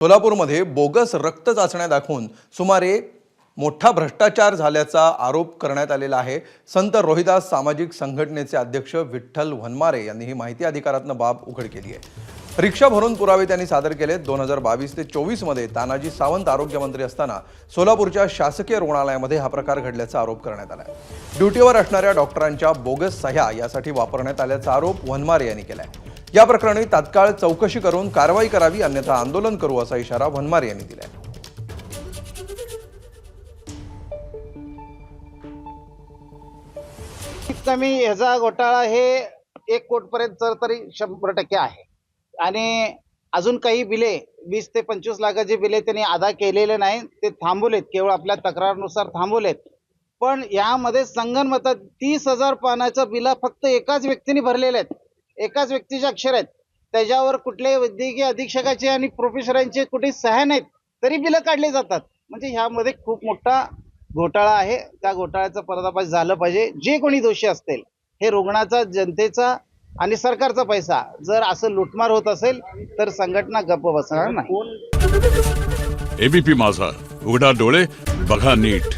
सोलापूरमध्ये बोगस रक्त चाचण्या दाखवून सुमारे मोठा भ्रष्टाचार झाल्याचा आरोप करण्यात आलेला आहे। संत रोहिदास सामाजिक संघटनेचे अध्यक्ष विठ्ठल वनमारे यांनी ही माहिती अधिकारातून बाब उघड केली आहे। रिक्षा भरून पुरावे त्यांनी सादर केले। 2022 ते 24 मध्ये तानाजी सावंत आरोग्यमंत्री असताना सोलापूरच्या शासकीय रुग्णालयामध्ये हा प्रकार घडल्याचा आरोप करण्यात आला आहे। ड्युटीवर असणाऱ्या डॉक्टरांच्या बोगस सह्या यासाठी वापरण्यात आल्याचा आरोप वनमारे यांनी केला आहे। या प्रकरणी तात्काळ चौकशी करून कारवाई करावी, अन्यथा आंदोलन करू असा इशारा वनमारे यांनी दिला आहे। कमी ह्याचा घोटाळा हे 1 कोटीपर्यंत तरी 100% आहे आणि अजून काही बिले 20 ते 25 लाखाचे बिले त्यांनी अदा केलेले नाही, ते थांबवलेत, केवळ आपल्या तक्रारानुसार थांबवलेत। पण यामध्ये संगनमतात 30,000 पानाचं बिल फक्त एकाच व्यक्तीने भरलेले आहेत, एकाच व्यक्तीचे अक्षर आहेत, त्याच्यावर कुठल्याही वैद्यकीय अधीक्षकाचे आणि प्रोफेसरांचे कुठे सह्या नाहीत, तरी बिल काढले जातात। म्हणजे ह्यामध्ये खूप मोठा घोटाळा आहे। त्या घोटाळ्याचा पर्दाफाश झालं पाहिजे। जे कोणी दोषी असतील, हे रुग्णाचा, जनतेचा आणि सरकारचा पैसा जर असं लुटमार होत असेल तर संघटना गप्प बसणार नाही। एबीपी माझा, उघडा डोळे बघा नीट।